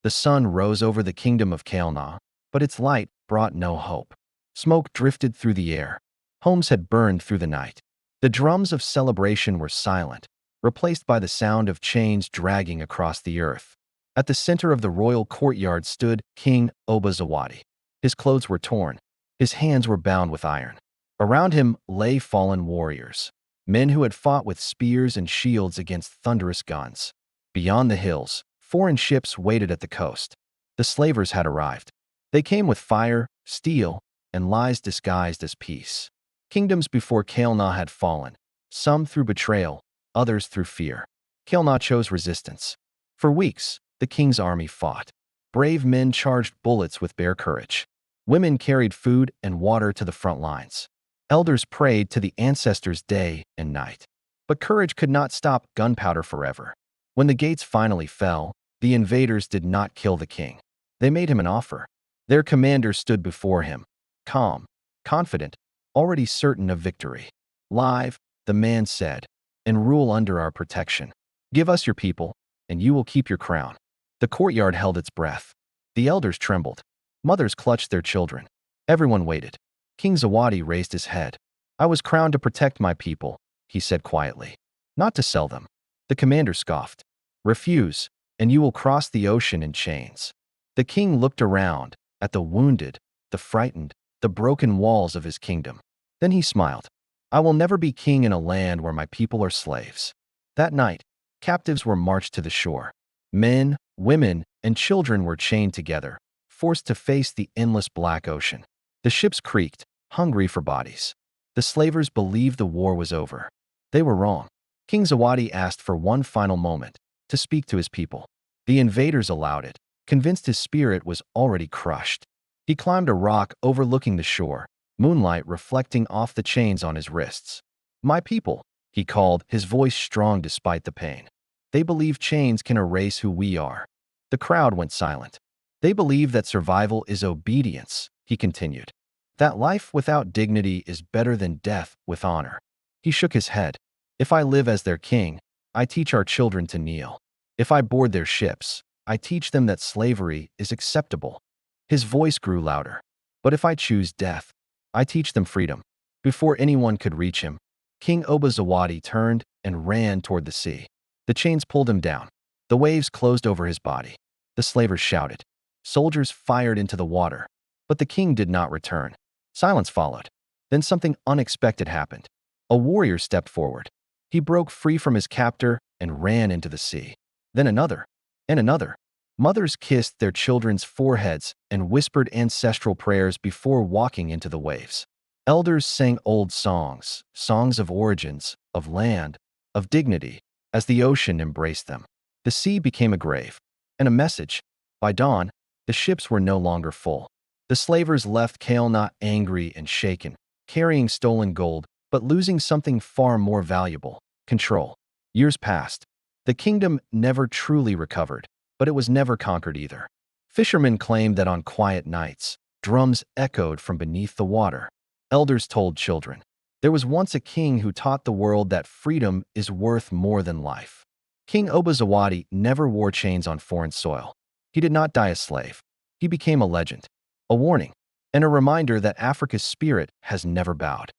The sun rose over the kingdom of Kael'na, but its light brought no hope. Smoke drifted through the air. Homes had burned through the night. The drums of celebration were silent, replaced by the sound of chains dragging across the earth. At the center of the royal courtyard stood King Obazawadi. His clothes were torn. His hands were bound with iron. Around him lay fallen warriors, men who had fought with spears and shields against thunderous guns. Beyond the hills, foreign ships waited at the coast. The slavers had arrived. They came with fire, steel, and lies disguised as peace. Kingdoms before Kael'na had fallen, some through betrayal, others through fear. Kael'na chose resistance. For weeks, the king's army fought. Brave men charged bullets with bare courage. Women carried food and water to the front lines. Elders prayed to the ancestors day and night. But courage could not stop gunpowder forever. When the gates finally fell, the invaders did not kill the king. They made him an offer. Their commander stood before him, calm, confident, already certain of victory. "Live," the man said, "and rule under our protection. Give us your people, and you will keep your crown." The courtyard held its breath. The elders trembled. Mothers clutched their children. Everyone waited. King Zawadi raised his head. "I was crowned to protect my people," he said quietly, "not to sell them." The commander scoffed. "Refuse, and you will cross the ocean in chains." The king looked around, at the wounded, the frightened, the broken walls of his kingdom. Then he smiled. "I will never be king in a land where my people are slaves." That night, captives were marched to the shore. Men, women, and children were chained together, forced to face the endless black ocean. The ships creaked, hungry for bodies. The slavers believed the war was over. They were wrong. King Zawadi asked for one final moment, to speak to his people. The invaders allowed it, convinced his spirit was already crushed. He climbed a rock overlooking the shore, moonlight reflecting off the chains on his wrists. "My people," he called, his voice strong despite the pain. "They believe chains can erase who we are." The crowd went silent. "They believe that survival is obedience," he continued. "That life without dignity is better than death with honor." He shook his head. "If I live as their king, I teach our children to kneel. If I board their ships, I teach them that slavery is acceptable." His voice grew louder. "But if I choose death, I teach them freedom." Before anyone could reach him, King Obazawadi turned and ran toward the sea. The chains pulled him down. The waves closed over his body. The slavers shouted. Soldiers fired into the water. But the king did not return. Silence followed. Then something unexpected happened. A warrior stepped forward. He broke free from his captor and ran into the sea. Then another, and another. Mothers kissed their children's foreheads and whispered ancestral prayers before walking into the waves. Elders sang old songs, songs of origins, of land, of dignity, as the ocean embraced them. The sea became a grave, and a message. By dawn, the ships were no longer full. The slavers left Kael'na angry and shaken, carrying stolen gold, but losing something far more valuable: control. Years passed. The kingdom never truly recovered, but it was never conquered either. Fishermen claimed that on quiet nights, drums echoed from beneath the water. Elders told children, there was once a king who taught the world that freedom is worth more than life. King Obazawadi never wore chains on foreign soil. He did not die a slave. He became a legend, a warning, and a reminder that Africa's spirit has never bowed.